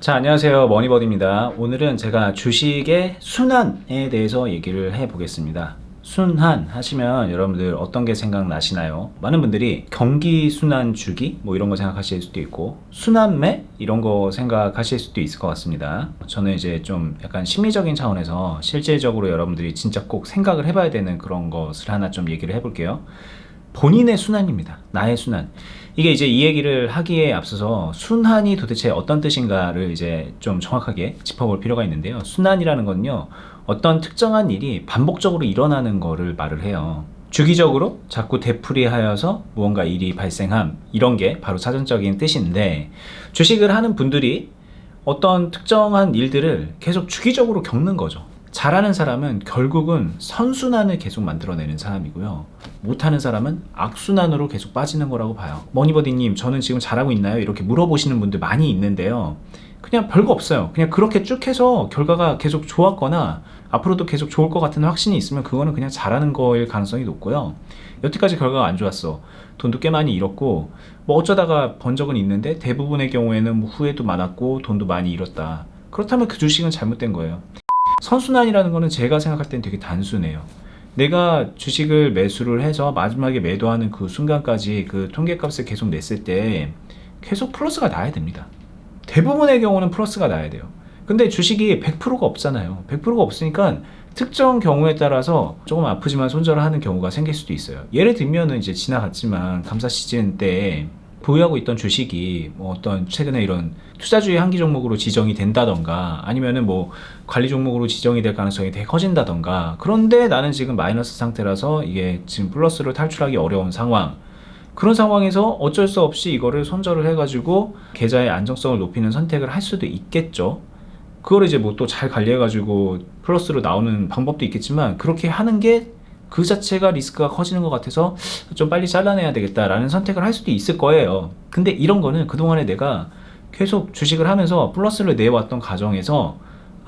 자, 안녕하세요. 머니버디입니다. 오늘은 제가 주식의 순환에 대해서 얘기를 해보겠습니다. 순환 하시면 여러분들 어떤 게 생각나시나요? 많은 분들이 경기 순환 주기 뭐 이런 거 생각하실 수도 있고 순환매 이런 거 생각하실 수도 있을 것 같습니다. 저는 이제 좀 약간 심리적인 차원에서 실질적으로 여러분들이 진짜 꼭 생각을 해봐야 되는 그런 것을 하나 좀 얘기를 해볼게요. 본인의 순환입니다. 나의 순환. 이게 이제 이 얘기를 하기에 앞서서 순환이 도대체 어떤 뜻인가를 이제 좀 정확하게 짚어볼 필요가 있는데요. 순환이라는 건요, 어떤 특정한 일이 반복적으로 일어나는 거를 말을 해요. 주기적으로 자꾸 되풀이하여서 무언가 일이 발생함, 이런 게 바로 사전적인 뜻인데, 주식을 하는 분들이 어떤 특정한 일들을 계속 주기적으로 겪는 거죠. 잘하는 사람은 결국은 선순환을 계속 만들어내는 사람이고요. 못하는 사람은 악순환으로 계속 빠지는 거라고 봐요. 머니버디님, 저는 지금 잘하고 있나요? 이렇게 물어보시는 분들 많이 있는데요. 그냥 별거 없어요. 그냥 그렇게 쭉 해서 결과가 계속 좋았거나 앞으로도 계속 좋을 것 같은 확신이 있으면 그거는 그냥 잘하는 거일 가능성이 높고요. 여태까지 결과가 안 좋았어. 돈도 꽤 많이 잃었고 뭐 어쩌다가 번 적은 있는데 대부분의 경우에는 뭐 후회도 많았고 돈도 많이 잃었다. 그렇다면 그 주식은 잘못된 거예요. 선순환이라는 거는 제가 생각할 땐 되게 단순해요. 내가 주식을 매수를 해서 마지막에 매도하는 그 순간까지 그 통계값을 계속 냈을 때 계속 플러스가 나야 됩니다. 대부분의 경우는 플러스가 나야 돼요. 근데 주식이 100%가 없잖아요. 100%가 없으니까 특정 경우에 따라서 조금 아프지만 손절을 하는 경우가 생길 수도 있어요. 예를 들면은 이제 지나갔지만 감사 시즌 때 보유하고 있던 주식이 뭐 어떤 최근에 이런 투자주의 한기 종목으로 지정이 된다던가 아니면은 뭐 관리 종목으로 지정이 될 가능성이 되게 커진다던가, 그런데 나는 지금 마이너스 상태라서 이게 지금 플러스로 탈출하기 어려운 상황, 그런 상황에서 어쩔 수 없이 이거를 손절을 해가지고 계좌의 안정성을 높이는 선택을 할 수도 있겠죠. 그걸 이제 뭐 또 잘 관리해가지고 플러스로 나오는 방법도 있겠지만, 그렇게 하는 게 그 자체가 리스크가 커지는 것 같아서 좀 빨리 잘라내야 되겠다라는 선택을 할 수도 있을 거예요. 근데 이런 거는 그동안에 내가 계속 주식을 하면서 플러스를 내왔던 과정에서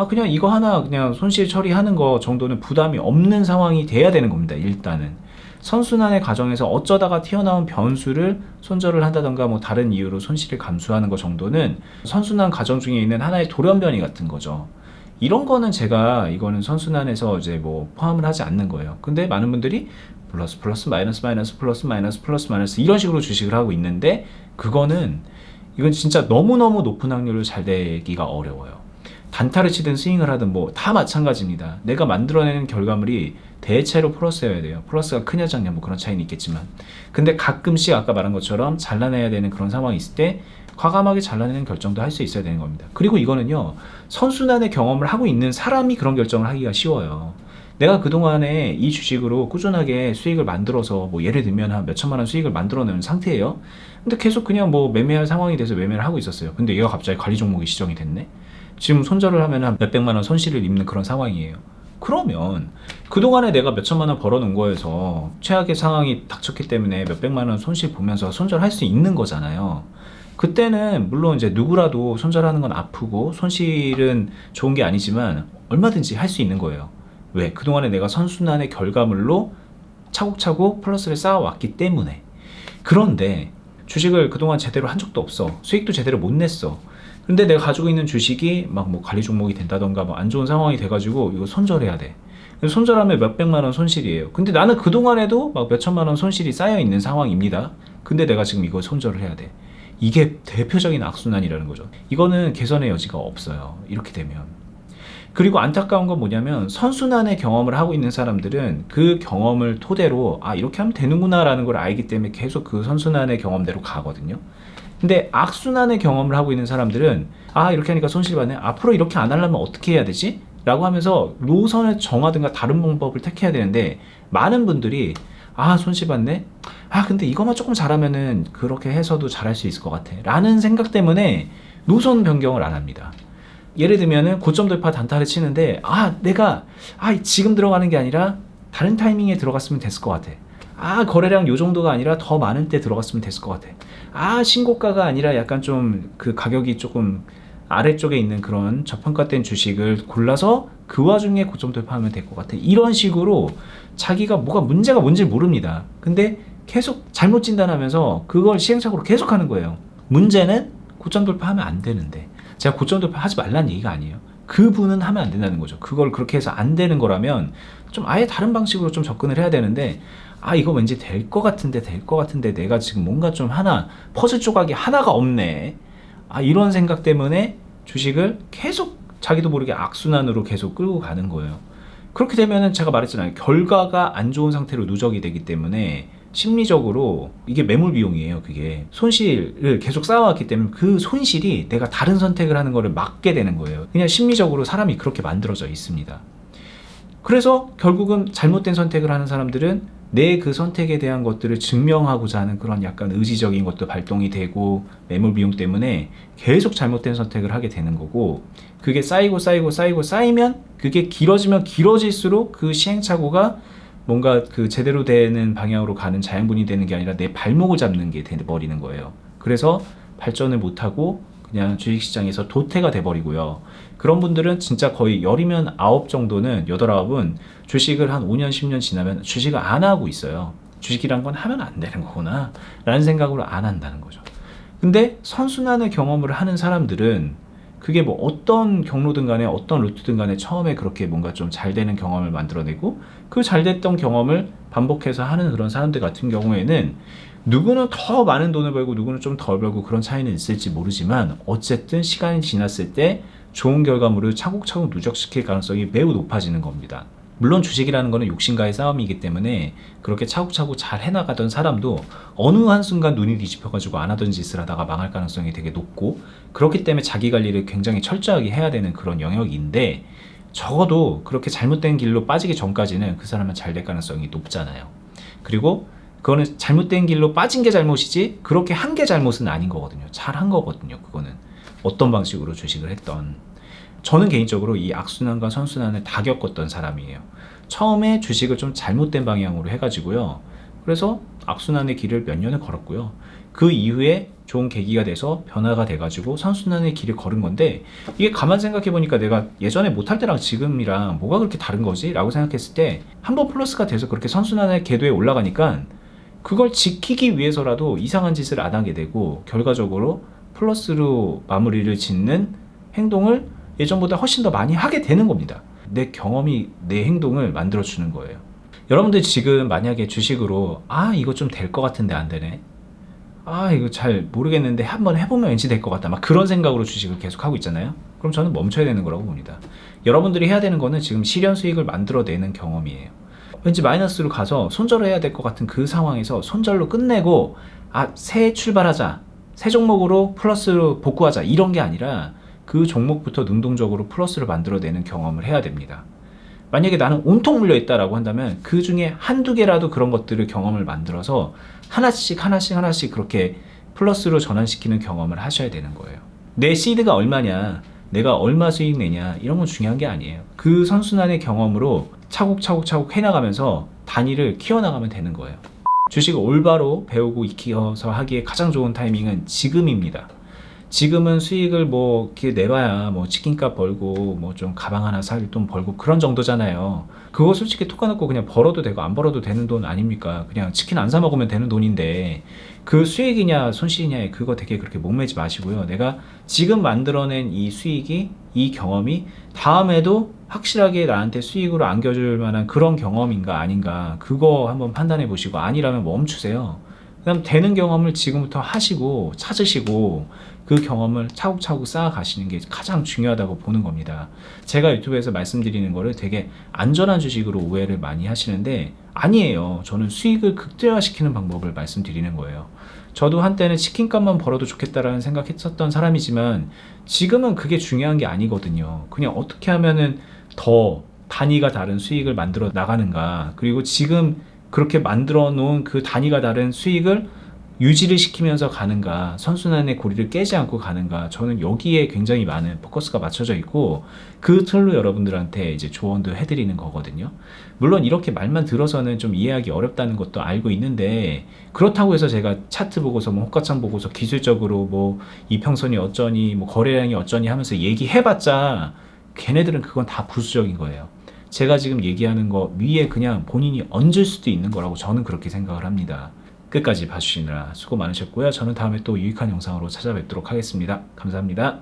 그냥 이거 하나 그냥 손실 처리하는 거 정도는 부담이 없는 상황이 돼야 되는 겁니다. 일단은 선순환의 과정에서 어쩌다가 튀어나온 변수를 손절을 한다던가 뭐 다른 이유로 손실을 감수하는 것 정도는 선순환 과정 중에 있는 하나의 돌연변이 같은 거죠. 이런 거는 제가 이거는 선순환에서 이제 뭐 포함을 하지 않는 거예요. 근데 많은 분들이 플러스 플러스 마이너스 마이너스 플러스 마이너스 플러스 마이너스 이런 식으로 주식을 하고 있는데, 이건 진짜 너무너무 높은 확률로 잘 되기가 어려워요. 단타를 치든 스윙을 하든 뭐 다 마찬가지입니다. 내가 만들어내는 결과물이 대체로 플러스여야 돼요. 플러스가 크냐 작냐 뭐 그런 차이는 있겠지만, 근데 가끔씩 아까 말한 것처럼 잘라내야 되는 그런 상황이 있을 때 과감하게 잘라내는 결정도 할 수 있어야 되는 겁니다. 그리고 이거는요, 선순환의 경험을 하고 있는 사람이 그런 결정을 하기가 쉬워요. 내가 그동안에 이 주식으로 꾸준하게 수익을 만들어서 뭐 예를 들면 한 몇천만 원 수익을 만들어내는 상태예요. 근데 계속 그냥 뭐 매매할 상황이 돼서 매매를 하고 있었어요. 근데 얘가 갑자기 관리 종목이 지정이 됐네. 지금 손절을 하면 한 몇백만 원 손실을 입는 그런 상황이에요. 그러면 그동안에 내가 몇천만 원 벌어놓은 거에서 최악의 상황이 닥쳤기 때문에 몇백만 원 손실 보면서 손절할 수 있는 거잖아요. 그때는 물론 이제 누구라도 손절하는 건 아프고 손실은 좋은 게 아니지만 얼마든지 할 수 있는 거예요. 왜? 그동안에 내가 선순환의 결과물로 차곡차곡 플러스를 쌓아왔기 때문에. 그런데 주식을 그동안 제대로 한 적도 없어. 수익도 제대로 못 냈어. 근데 내가 가지고 있는 주식이 막 뭐 관리 종목이 된다던가 뭐 안 좋은 상황이 돼가지고 이거 손절해야 돼. 손절하면 몇백만 원 손실이에요. 근데 나는 그동안에도 막 몇천만 원 손실이 쌓여 있는 상황입니다. 근데 내가 지금 이거 손절을 해야 돼. 이게 대표적인 악순환이라는 거죠. 이거는 개선의 여지가 없어요. 이렇게 되면. 그리고 안타까운 건 뭐냐면 선순환의 경험을 하고 있는 사람들은 그 경험을 토대로 이렇게 하면 되는구나 라는 걸 알기 때문에 계속 그 선순환의 경험대로 가거든요. 근데 악순환의 경험을 하고 있는 사람들은 이렇게 하니까 손실 받네. 앞으로 이렇게 안 하려면 어떻게 해야 되지? 라고 하면서 노선을 정하든가 다른 방법을 택해야 되는데, 많은 분들이 손실 받네? 근데 이것만 조금 잘하면은 그렇게 해서도 잘할 수 있을 것 같아 라는 생각 때문에 노선 변경을 안 합니다. 예를 들면은 고점 돌파 단타를 치는데 내가 지금 들어가는 게 아니라 다른 타이밍에 들어갔으면 됐을 것 같아. 거래량 요 정도가 아니라 더 많은 때 들어갔으면 됐을 것 같아. 신고가가 아니라 약간 좀 그 가격이 조금 아래쪽에 있는 그런 저평가된 주식을 골라서 그 와중에 고점 돌파하면 될 것 같아. 이런 식으로 자기가 문제가 뭔지 모릅니다. 근데 계속 잘못 진단하면서 그걸 시행착오로 계속 하는 거예요. 문제는 고점 돌파하면 안 되는데 제가 고점도 하지 말라는 얘기가 아니에요. 그분은 하면 안 된다는 거죠. 그걸 그렇게 해서 안 되는 거라면 좀 아예 다른 방식으로 좀 접근을 해야 되는데, 이거 왠지 될 것 같은데 내가 지금 뭔가 좀 하나 퍼즐 조각이 하나가 없네, 이런 생각 때문에 주식을 계속 자기도 모르게 악순환으로 계속 끌고 가는 거예요. 그렇게 되면은 제가 말했잖아요. 결과가 안 좋은 상태로 누적이 되기 때문에 심리적으로 이게 매몰 비용이에요. 그게 손실을 계속 쌓아왔기 때문에 그 손실이 내가 다른 선택을 하는 거를 막게 되는 거예요. 그냥 심리적으로 사람이 그렇게 만들어져 있습니다. 그래서 결국은 잘못된 선택을 하는 사람들은 내 그 선택에 대한 것들을 증명하고자 하는 그런 약간 의지적인 것도 발동이 되고, 매몰 비용 때문에 계속 잘못된 선택을 하게 되는 거고, 그게 쌓이면 그게 길어지면 길어질수록 그 시행착오가 뭔가 그 제대로 되는 방향으로 가는 자양분이 되는 게 아니라 내 발목을 잡는 게 돼버리는 거예요. 그래서 발전을 못하고 그냥 주식시장에서 도태가 돼버리고요. 그런 분들은 진짜 거의 10이면 9 정도는, 8, 9은 주식을 한 5년, 10년 지나면 주식을 안 하고 있어요. 주식이란 건 하면 안 되는 거구나 라는 생각으로 안 한다는 거죠. 근데 선순환의 경험을 하는 사람들은 그게 뭐 어떤 경로든 간에 어떤 루트든 간에 처음에 그렇게 뭔가 좀 잘 되는 경험을 만들어내고, 그 잘 됐던 경험을 반복해서 하는 그런 사람들 같은 경우에는 누구는 더 많은 돈을 벌고 누구는 좀 덜 벌고 그런 차이는 있을지 모르지만, 어쨌든 시간이 지났을 때 좋은 결과물을 차곡차곡 누적시킬 가능성이 매우 높아지는 겁니다. 물론 주식이라는 거는 욕심과의 싸움이기 때문에 그렇게 차곡차곡 잘 해나가던 사람도 어느 한순간 눈이 뒤집혀가지고 안 하던 짓을 하다가 망할 가능성이 되게 높고, 그렇기 때문에 자기 관리를 굉장히 철저하게 해야 되는 그런 영역인데, 적어도 그렇게 잘못된 길로 빠지기 전까지는 그 사람은 잘 될 가능성이 높잖아요. 그리고 그거는 잘못된 길로 빠진 게 잘못이지 그렇게 한 게 잘못은 아닌 거거든요. 잘 한 거거든요. 그거는 어떤 방식으로 주식을 했던. 저는 개인적으로 이 악순환과 선순환을 다 겪었던 사람이에요. 처음에 주식을 좀 잘못된 방향으로 해가지고요. 그래서 악순환의 길을 몇 년을 걸었고요. 그 이후에 좋은 계기가 돼서 변화가 돼가지고 선순환의 길을 걸은 건데, 이게 가만 생각해보니까 내가 예전에 못할 때랑 지금이랑 뭐가 그렇게 다른 거지? 라고 생각했을 때, 한번 플러스가 돼서 그렇게 선순환의 궤도에 올라가니까 그걸 지키기 위해서라도 이상한 짓을 안 하게 되고, 결과적으로 플러스로 마무리를 짓는 행동을 예전보다 훨씬 더 많이 하게 되는 겁니다. 내 경험이 내 행동을 만들어주는 거예요. 여러분들 지금 만약에 주식으로 이거 좀 될 것 같은데 안 되네, 이거 잘 모르겠는데 한번 해보면 왠지 될 것 같다, 막 그런 생각으로 주식을 계속 하고 있잖아요. 그럼 저는 멈춰야 되는 거라고 봅니다. 여러분들이 해야 되는 거는 지금 실현 수익을 만들어내는 경험이에요. 왠지 마이너스로 가서 손절을 해야 될 것 같은 그 상황에서 손절로 끝내고 새 출발하자, 새 종목으로 플러스로 복구하자, 이런 게 아니라 그 종목부터 능동적으로 플러스를 만들어내는 경험을 해야 됩니다. 만약에 나는 온통 물려있다라고 한다면 그 중에 한두 개라도 그런 것들을 경험을 만들어서 하나씩 그렇게 플러스로 전환시키는 경험을 하셔야 되는 거예요. 내 시드가 얼마냐, 내가 얼마 수익 내냐, 이런 건 중요한 게 아니에요. 그 선순환의 경험으로 차곡차곡 해나가면서 단위를 키워나가면 되는 거예요. 주식을 올바로 배우고 익혀서 하기에 가장 좋은 타이밍은 지금입니다. 지금은 수익을 뭐 이렇게 내봐야 뭐 치킨값 벌고 뭐 좀 가방 하나 살 돈 벌고 그런 정도잖아요. 그거 솔직히 톡 까놓고 그냥 벌어도 되고 안 벌어도 되는 돈 아닙니까? 그냥 치킨 안 사 먹으면 되는 돈인데, 그 수익이냐 손실이냐에 그거 되게 그렇게 목매지 마시고요. 내가 지금 만들어낸 이 수익이, 이 경험이 다음에도 확실하게 나한테 수익으로 안겨줄 만한 그런 경험인가 아닌가, 그거 한번 판단해 보시고, 아니라면 멈추세요. 그다음 되는 경험을 지금부터 하시고 찾으시고 그 경험을 차곡차곡 쌓아가시는 게 가장 중요하다고 보는 겁니다. 제가 유튜브에서 말씀드리는 거를 되게 안전한 주식으로 오해를 많이 하시는데 아니에요. 저는 수익을 극대화시키는 방법을 말씀드리는 거예요. 저도 한때는 치킨값만 벌어도 좋겠다라는 생각했었던 사람이지만 지금은 그게 중요한 게 아니거든요. 그냥 어떻게 하면은 더 단위가 다른 수익을 만들어 나가는가, 그리고 지금 그렇게 만들어 놓은 그 단위가 다른 수익을 유지를 시키면서 가는가, 선순환의 고리를 깨지 않고 가는가, 저는 여기에 굉장히 많은 포커스가 맞춰져 있고 그 틀로 여러분들한테 이제 조언도 해드리는 거거든요. 물론 이렇게 말만 들어서는 좀 이해하기 어렵다는 것도 알고 있는데, 그렇다고 해서 제가 차트 보고서 뭐 호가창 보고서 기술적으로 뭐 이평선이 어쩌니 뭐 거래량이 어쩌니 하면서 얘기해봤자 걔네들은 그건 다 부수적인 거예요. 제가 지금 얘기하는 거 위에 그냥 본인이 얹을 수도 있는 거라고 저는 그렇게 생각을 합니다. 끝까지 봐주시느라 수고 많으셨고요. 저는 다음에 또 유익한 영상으로 찾아뵙도록 하겠습니다. 감사합니다.